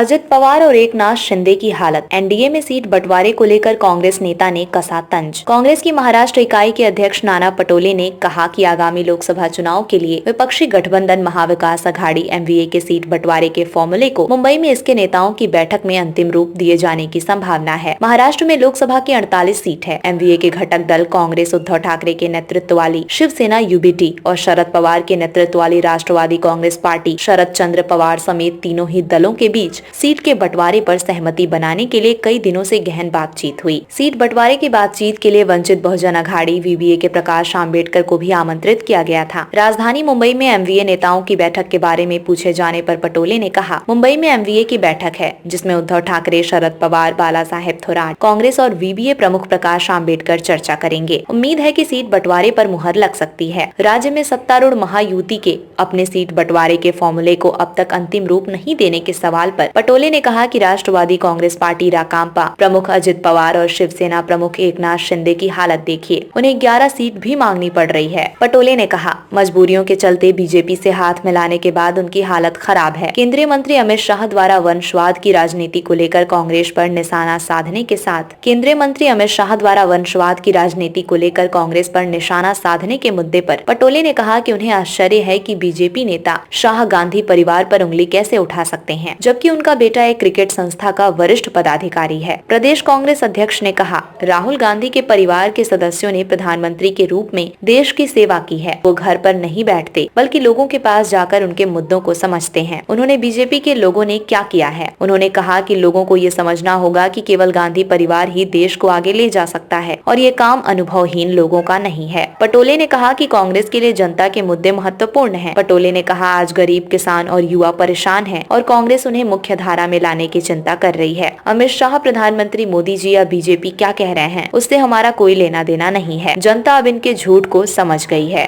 अजित पवार और एकनाथ शिंदे की हालत। एनडीए में सीट बंटवारे को लेकर कांग्रेस नेता ने कसा तंज। कांग्रेस की महाराष्ट्र इकाई के अध्यक्ष नाना पटोले ने कहा कि आगामी लोकसभा चुनाव के लिए विपक्षी गठबंधन महाविकास अघाड़ी एमवीए के सीट बंटवारे के फॉर्मूले को मुंबई में इसके नेताओं की बैठक में अंतिम रूप दिए जाने की संभावना है। महाराष्ट्र में लोकसभा की 48 सीट है। एमवीए के घटक दल कांग्रेस उद्धव ठाकरे के नेतृत्व वाली शिवसेना यूबीटी और शरद पवार के नेतृत्व वाली राष्ट्रवादी कांग्रेस पार्टी शरद चंद्र पवार समेत तीनों ही दलों के बीच सीट के बंटवारे पर सहमति बनाने के लिए कई दिनों से गहन बातचीत हुई। सीट बंटवारे की बातचीत के लिए वंचित बहुजन अघाड़ी वीवीए के प्रकाश आंबेडकर को भी आमंत्रित किया गया था। राजधानी मुंबई में एमवीए नेताओं की बैठक के बारे में पूछे जाने पर पटोले ने कहा, मुंबई में एमवीए की बैठक है जिसमें उद्धव ठाकरे, शरद पवार, बाला साहेब थोराट, कांग्रेस और वीवीए प्रमुख प्रकाश आंबेडकर चर्चा करेंगे। उम्मीद है कि सीट बंटवारे पर मुहर लग सकती है। राज्य में सत्तारूढ़ महायुति के अपने सीट बंटवारे के फॉर्मूले को अब तक अंतिम रूप नहीं देने के सवाल पर पटोले ने कहा कि राष्ट्रवादी कांग्रेस पार्टी राकांपा प्रमुख अजित पवार और शिवसेना प्रमुख एकनाथ शिंदे की हालत देखिए, उन्हें 11 सीट भी मांगनी पड़ रही है। पटोले ने कहा, मजबूरियों के चलते बीजेपी से हाथ मिलाने के बाद उनकी हालत खराब है। केंद्रीय मंत्री अमित शाह द्वारा वंशवाद की राजनीति को लेकर कांग्रेस पर निशाना साधने के साथ केंद्रीय मंत्री अमित शाह द्वारा वंशवाद की राजनीति को लेकर कांग्रेस पर निशाना साधने के मुद्दे पर पटोले ने कहा कि उन्हें आश्चर्य है कि बीजेपी नेता शाह गांधी परिवार पर उंगली कैसे उठा सकते हैं, जबकि उनका बेटा एक क्रिकेट संस्था का वरिष्ठ पदाधिकारी है। प्रदेश कांग्रेस अध्यक्ष ने कहा, राहुल गांधी के परिवार के सदस्यों ने प्रधानमंत्री के रूप में देश की सेवा की है। वो घर पर नहीं बैठते बल्कि लोगों के पास जाकर उनके मुद्दों को समझते हैं। उन्होंने बीजेपी के लोगों ने क्या किया है। उन्होंने कहा कि लोगों को ये समझना होगा कि केवल गांधी परिवार ही देश को आगे ले जा सकता है और ये काम अनुभवहीन लोगों का नहीं है। पटोले ने कहा कि कांग्रेस के लिए जनता के मुद्दे महत्वपूर्ण हैं। पटोले ने कहा, आज गरीब, किसान और युवा परेशान हैं और कांग्रेस उन्हें मुख्य धारा में लाने की चिंता कर रही है। अमित शाह, प्रधानमंत्री मोदी जी या बीजेपी क्या कह रहे हैं उससे हमारा कोई लेना देना नहीं है। जनता अब इनके झूठ को समझ गई है।